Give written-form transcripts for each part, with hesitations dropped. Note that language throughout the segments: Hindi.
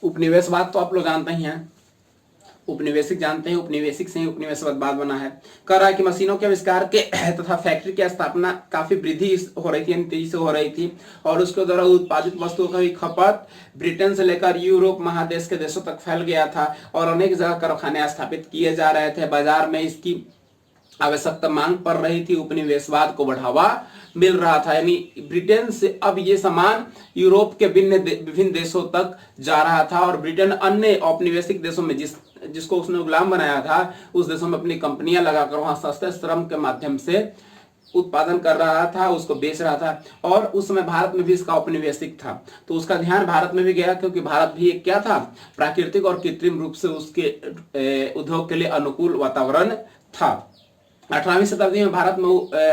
उपनिवेशवाद तो आप लोग जानते ही हैं, उपनिवेशिक जानते हैं, उपनिवेशिक से ही उपनिवेशवाद बना है। कह रहा है कि मशीनों के आविष्कार के तथा फैक्ट्री की स्थापना काफी वृद्धि हो रही थी, तेजी से हो रही थी, और उसके द्वारा उत्पादित वस्तुओं की खपत ब्रिटेन से लेकर यूरोप महादेश के देशों तक फैल गया था और अनेक जगह कारखाने स्थापित किए जा रहे थे। बाजार में इसकी आवश्यकता मांग पड़ रही थी, उपनिवेशवाद को बढ़ावा मिल रहा था। यानी ब्रिटेन से अब ये सामान यूरोप के विभिन्न देशों तक जा रहा था और ब्रिटेन अन्य औपनिवेशिक देशों में जिसको उसने गुलाम बनाया था उस देशों में अपनी कंपनियां लगाकर वहां सस्ते श्रम के माध्यम से उत्पादन कर रहा था, उसको बेच रहा था। और उस समय भारत में भी इसका औपनिवेशिक था, तो उसका ध्यान भारत में भी गया, क्योंकि भारत भी एक क्या था, प्राकृतिक और कृत्रिम रूप से उसके उद्योग के लिए अनुकूल वातावरण था। 18वीं शताब्दी में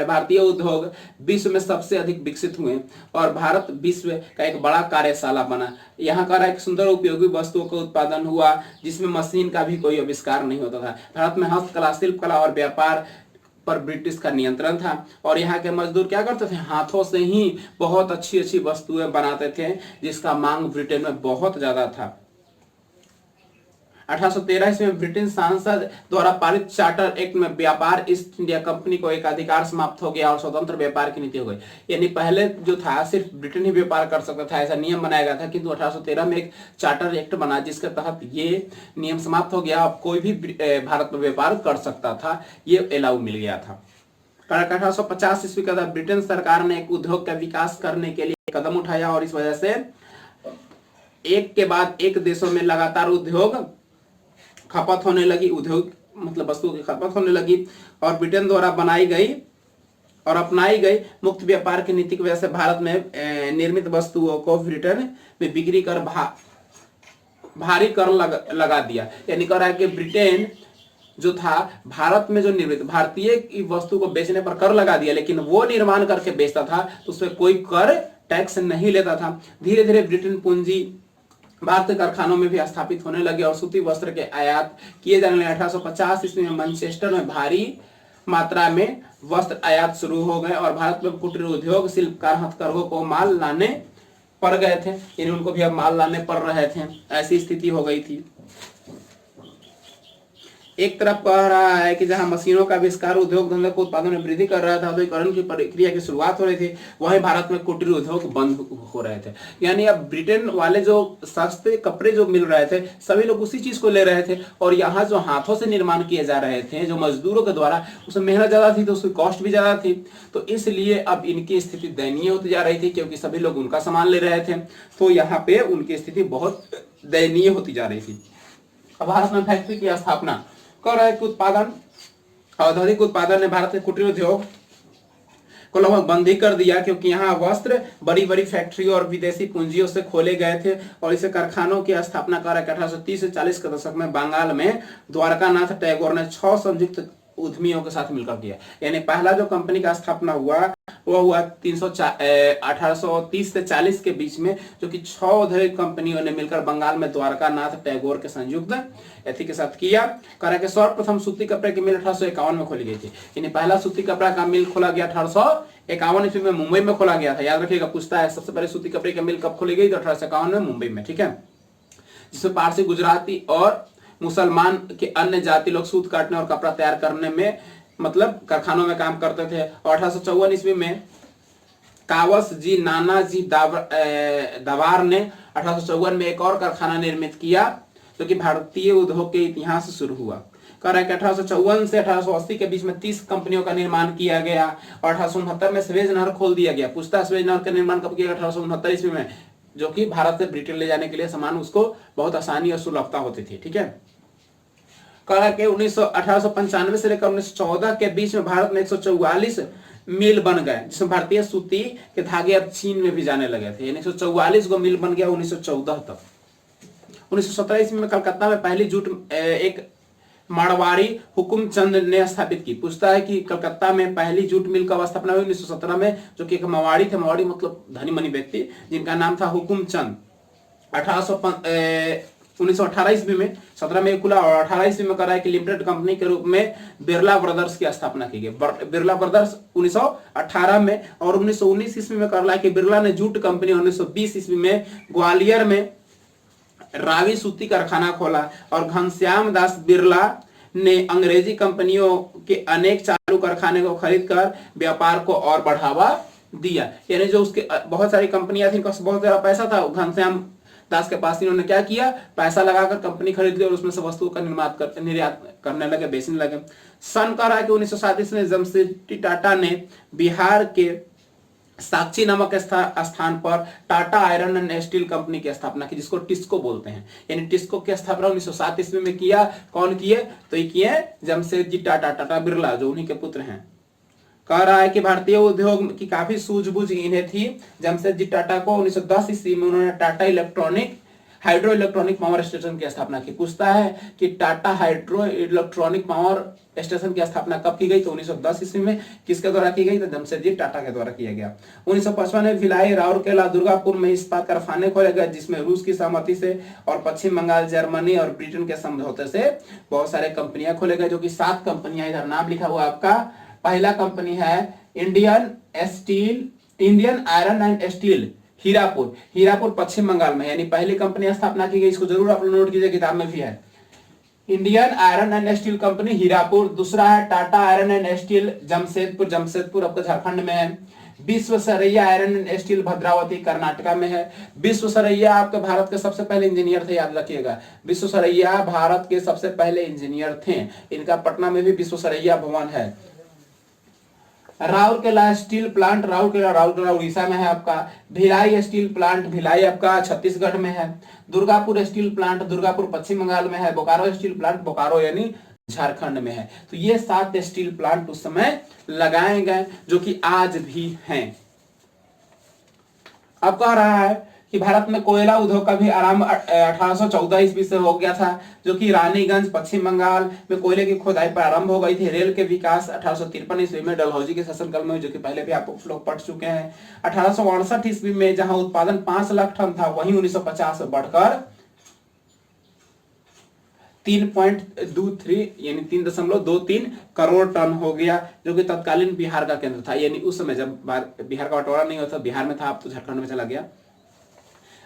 भारतीय उद्योग विश्व में सबसे अधिक विकसित हुए और भारत विश्व का एक बड़ा कार्यशाला बना। यहाँ का एक सुंदर उपयोगी वस्तुओं का उत्पादन हुआ जिसमें मशीन का भी कोई आविष्कार नहीं होता था। भारत में हस्तकला, शिल्पकला और व्यापार पर ब्रिटिश का नियंत्रण था और यहाँ के मजदूर क्या करते थे, हाथों से ही बहुत अच्छी अच्छी वस्तुएं बनाते थे जिसका मांग ब्रिटेन में बहुत ज्यादा था। 1813 ईस्वी में ब्रिटेन संसद द्वारा पारित चार्टर एक्ट में व्यापार ईस्ट इंडिया कंपनी को एक अधिकार समाप्त हो गया और स्वतंत्र व्यापार की नीति हो गई। यानी पहले जो था सिर्फ ब्रिटेन ही व्यापार कर सकता था, ऐसा नियम बनाया गया था, किंतु 1813 में एक चार्टर एक्ट बना जिसके तहत ये नियम समाप्त हो गया। अब कोई भी भारत में व्यापार कर सकता था, ये अलाउ मिल गया था। 1850 ईस्वी के बाद ब्रिटेन सरकार ने एक उद्योग का विकास करने के लिए कदम उठाया और इस वजह से एक के बाद एक देशों में लगातार उद्योग खपत होने लगी, उद्योग मतलब वस्तुओं की खपत होने लगी और ब्रिटेन द्वारा बनाई गई और अपनाई गई मुक्त व्यापार की नीति की वजह से भारत में निर्मित वस्तुओं को ब्रिटेन में बिक्री कर भारी कर लगा दिया। यानी कह रहा है कि ब्रिटेन जो था भारत में जो निर्मित भारतीय वस्तु को बेचने पर कर लगा दिया, लेकिन वो निर्माण करके बेचता था तो उसमें कोई कर टैक्स नहीं लेता था। धीरे धीरे ब्रिटेन पूंजी भारतीय कारखानों में भी स्थापित होने लगे और सूती वस्त्र के आयात किए जाने लगे। 1850 ईस्वी में मैनचेस्टर में भारी मात्रा में वस्त्र आयात शुरू हो गए और भारत में कुटीर उद्योग, शिल्पकार, हथकरघों को माल लाने पड़ गए थे, यानी उनको भी अब माल लाने पड़ रहे थे, ऐसी स्थिति हो गई थी। एक तरफ कह रहा है कि जहां मशीनों का आविष्कार उद्योग धंधे को उत्पादन में वृद्धि कर रहा था, औद्योगिकरण की प्रक्रिया की शुरुआत हो रही थी, वहीं भारत में कुटीर उद्योग बंद हो रहे थे। यानी अब ब्रिटेन वाले जो सस्ते कपड़े जो मिल रहे थे सभी लोग उसी चीज को ले रहे थे और यहाँ जो हाथों से निर्माण किए जा रहे थे जो मजदूरों के द्वारा, उसमें मेहनत ज्यादा थी तो उसकी कॉस्ट भी ज्यादा थी, तो इसलिए अब इनकी स्थिति दयनीय होती जा रही थी क्योंकि सभी लोग उनका सामान ले रहे थे, तो यहाँ पे उनकी स्थिति बहुत दयनीय होती जा रही थी। अब भारत में फैक्ट्री की स्थापना कर रहे उत्पादन, औद्योगिक उत्पादन ने भारत के कुटीर उद्योग को लगभग बंद ही कर दिया क्योंकि यहाँ वस्त्र बड़ी बड़ी फैक्ट्री और विदेशी पूंजियों से खोले गए थे और इसे कारखानों की स्थापना कर 1830 से 40 के दशक में बंगाल में द्वारकानाथ टैगोर ने 6 संयुक्त उद्यमियों के साथ मिलकर किया। यानी पहला जो कंपनी का स्थापना हुआ वो हुआ 1830 से 40 के बीच में, जो कि 6 औद्योगिक कंपनियों ने मिलकर बंगाल में द्वारकानाथ टैगोर के संयुक्त एथी के साथ किया। कह रहे सर्वप्रथम सूती कपड़े की मिल 1851 में खोली गई थी। यानी पहला सूती कपड़ा का मिल खोला गया 1851 ईस्वी में मुंबई में खोला गया था। याद रखिएगा, पूछता है सबसे पहले सूती कपड़े की मिल कब खोली गई, तो 1851 में मुंबई में, ठीक है, जिसमें पारसी, गुजराती और मुसलमान के अन्य जाति लोग सूत काटने और कपड़ा तैयार करने में मतलब कारखानों में काम करते थे। और 1854 ईस्वी में कावस जी नानाजी दवार ने 1854 में एक और कारखाना निर्मित किया जो कि भारतीय उद्योग के इतिहास से शुरू हुआ। कह रहा है कि 1854 से 1880 के बीच में 30 कंपनियों का निर्माण किया गया और 1869 में स्वेज नहर खोल दिया गया। पूछता स्वेज नहर का निर्माण कब किया, 1869 ईस्वी में, जो कि भारत से ब्रिटेन ले जाने के लिए सामान उसको बहुत आसानी और सुलभता होती थी, ठीक है। कहा कि 1895 से लेकर 1914 के बीच में भारत में 144 मिल बन गए जिसमें भारतीय सूती के धागे अब चीन में भी जाने लगे थे। 144 गो मिल बन गया 1914 तक। 1917 ईस्वी में कलकत्ता में पहली जूट एक मारवाड़ी हुकुमचंद ने स्थापित की। पूछता है कि कलकत्ता में पहली जूट मिल का स्थापना हुई 1917 में, जो कि एक मारवाड़ी थे, मारवाड़ी मतलब धनी मनी व्यक्ति, जिनका नाम था हुकुमचंद। 1918 ईस्वी में 17 में खुला और 18 ईस्वी में करा है कि लिमिटेड कंपनी के रूप में बिरला ब्रदर्स की स्थापना की गई। बिरला ब्रदर्स 1918 में और 1919 ईस्वी में कर रहा है कि बिरला ने जूट कंपनी 1920 ईस्वी में ग्वालियर में रावी सूती कारखाना खोला और घनश्याम दास बिरला ने अंग्रेजी कंपनियों के अनेक चालू कारखाने को खरीद कर व्यापार को और बढ़ावा दिया। यानी जो उसके बहुत सारी कंपनियां थी, बहुत सारा पैसा था घनश्याम दास के पास, इन्होंने क्या किया, पैसा लगाकर कंपनी खरीद ली और उसमें से वस्तुओं का निर्यात करने लगे, बेचने लगे। सन कह रहा है कि 1937 में जमशेदजी टाटा ने बिहार के साक्षी नामक स्थान पर Tata iron and steel company की स्थापना की, जिसको टिस्को बोलते हैं। यानी टिस्को की स्थापना 1907 ईस्वी में किया। कौन किए, तो ये किए जमशेदजी टाटा, टाटा बिरला जो उन्हीं के पुत्र हैं। कह रहा है कि भारतीय उद्योग की काफी सूझबूझ इन्हें थी। जमशेदजी टाटा को 1910 ईस्वी में उन्होंने Tata hydro electronic power station की स्थापना की। पूछता है कि Tata hydro electronic power station की स्थापना कब की गई, तो 1910 ईस्वी में। किसके द्वारा की गई, तो जमशेदजी टाटा के द्वारा किया गया। 1955 में भिलाई, राउरकेला, दुर्गापुर में इस्पात कारखाने खोले गए, जिसमें रूस की सहमति से और पश्चिम बंगाल, जर्मनी और ब्रिटेन के समझौते से बहुत सारे कंपनियां खोले गए, जो कि 7 कंपनियां, इधर नाम लिखा हुआ आपका। पहला कंपनी है Indian iron and steel Hirapur Paschim Bengal में, यानी पहली कंपनी स्थापना की गई। इसको जरूर आप लोग नोट कीजिए, किताब में भी है। Indian iron and steel company Hirapur. दूसरा है Tata iron and steel Jamshedpur आपका झारखंड में है। Visvesvaraya iron and steel Bhadravati Karnataka में है। विश्वेश्वरैया आपके भारत के सबसे पहले इंजीनियर थे, याद रखिएगा। विश्वेश्वरैया भारत के सबसे पहले इंजीनियर थे। इनका पटना में भी विश्वेश्वरैया भवन है। राउरकेला स्टील प्लांट, राउरकेला उड़ीसा में है आपका। भिलाई स्टील प्लांट, भिलाई आपका छत्तीसगढ़ में है। दुर्गापुर स्टील प्लांट, दुर्गापुर पश्चिम बंगाल में है। बोकारो स्टील प्लांट, बोकारो यानी झारखंड में है। तो ये 7 स्टील प्लांट उस समय लगाए गए, जो कि आज भी हैं। अब कह रहा है कि भारत में कोयला उद्योग का भी आरंभ 1814 ईस्वी से हो गया था, जो कि रानीगंज पश्चिम बंगाल में कोयले की खुदाई प्रारंभ हो गई थी। रेल के विकास 1853 ईस्वी में डलहौजी के शासनकाल में, जो कि पहले भी आप लोग पढ़ चुके हैं। 1868 ईस्वी में जहां उत्पादन 5 लाख टन था, वहीं 1950 में बढ़कर 3.23 यानी 3.23 करोड़ टन हो गया, जो कि तत्कालीन बिहार का केंद्र था। यानी उस समय जब बिहार का बंटवारा नहीं होता, बिहार में था, अब तो झारखंड में चला गया।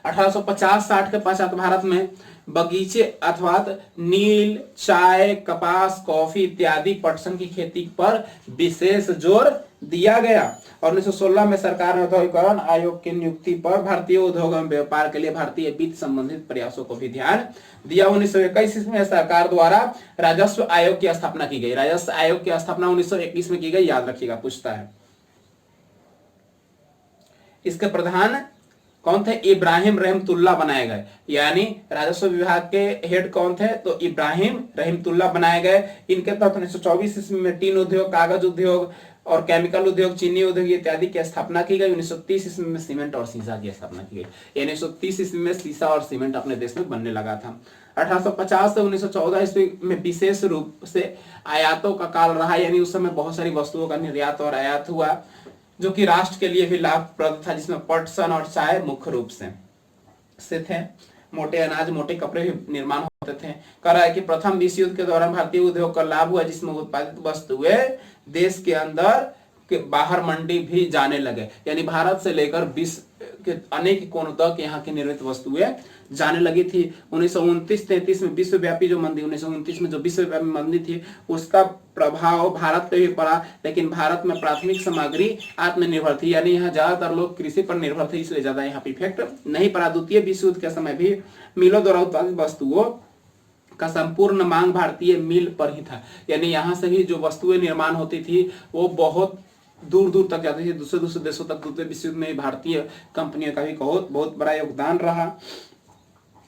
1850-60 के पश्चात भारत में बगीचे अर्थात नील, चाय, कपास, कॉफी इत्यादि पटसन की खेती पर विशेष जोर दिया गया। और 1916 में सरकार ने औद्योगिकरण आयोग की नियुक्ति पर भारतीय उद्योग एवं व्यापार के लिए भारतीय वित्त संबंधित प्रयासों को भी ध्यान दिया। 1921 में सरकार द्वारा राजस्व आयोग की स्थापना की गई। राजस्व आयोग की स्थापना 1921 में की गई, याद रखिएगा, पूछता है। इसके प्रधान कौन थे, इब्राहिम रहमतुल्ला बनाए गए। यानी राजस्व विभाग के हेड कौन थे, तो इब्राहिम रहमतुल्ला बनाए गए। इनके तहत 1924 ईस्वी में टीन उद्योग, कागज उद्योग और केमिकल उद्योग, चीनी उद्योग इत्यादि की स्थापना की गई। 1930 ईस्वी में सीमेंट और सीसा की स्थापना की गई। यानी 1930 ईस्वी में सीसा और सीमेंट अपने देश में बनने लगा था। 1850 से 1914 ईस्वी में विशेष रूप से आयातों का काल रहा। यानी उस समय बहुत सारी वस्तुओं का निर्यात और आयात हुआ, जो कि राष्ट्र के लिए भी लाभप्रद था, जिसमें पटसन और चाय मुख्य रूप से थे। मोटे अनाज, मोटे कपड़े भी निर्माण होते थे। कह रहा है कि प्रथम विश्व युद्ध के दौरान भारतीय उद्योग का लाभ हुआ, जिसमें उत्पादित वस्तुएं देश के अंदर के बाहर मंडी भी जाने लगे। यानी भारत से लेकर विश्व के अनेक कोनों तक यहाँ की निर्मित वस्तुएं जाने लगी थी। 1929-33 में विश्वव्यापी जो मंदी, 1929 में जो विश्वव्यापी मंदी थी, उसका प्रभाव भारत पे भी पड़ा। लेकिन भारत में प्राथमिक सामग्री आत्मनिर्भर थी, यानी यहाँ ज्यादातर लोग कृषि पर निर्भर थे, इसलिए ज्यादा यहाँ पे इफेक्ट नहीं पड़ा। द्वितीय विश्व युद्ध के समय भी मिलों द्वारा उत्पादित वस्तुओं का संपूर्ण मांग भारतीय मिल पर ही था। यानी यहाँ से ही जो वस्तुएं निर्माण होती थी वो बहुत दूर दूर तक जाती थी, दूसरे देशों तक। द्वितीय विश्व युद्ध में भारतीय कंपनियों का भी बहुत बड़ा योगदान रहा।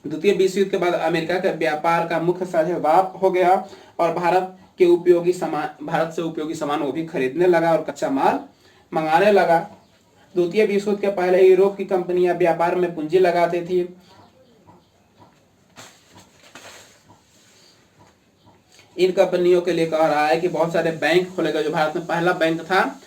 द्वितीय विश्व युद्ध के बाद अमेरिका के व्यापार का मुख्य साझेदार हो गया और भारत से उपयोगी सामान वो भी खरीदने लगा और कच्चा माल मंगाने लगा। द्वितीय विश्व युद्ध के पहले यूरोप की कंपनियां व्यापार में पूंजी लगाती थी। इन कंपनियों के लिए कह रहा है कि बहुत सारे बैंक खोले गए। जो भारत में पहला बैंक था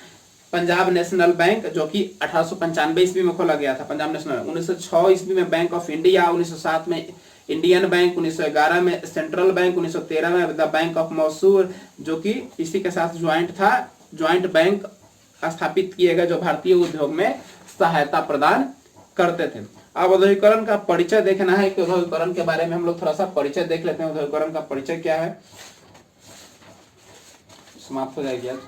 पंजाब नेशनल बैंक, जो कि 1895 ईस्वी में खोला गया था। पंजाब नेशनल 1906 ईस्वी में बैंक ऑफ इंडिया, 1907 में इंडियन बैंक, 1911 में सेंट्रल बैंक, 1913 में द बैंक ऑफ मैसूर, जो कि इसी के साथ ज्वाइंट बैंक स्थापित किए गए, जो भारतीय उद्योग में सहायता प्रदान करते थे। अब औद्योगिकरण का परिचय देखना है कि औद्योगिकरण के बारे में हम लोग थोड़ा सा परिचय देख लेते हैं। औद्योगिकरण का परिचय क्या है, समाप्त हो जाएगी आज।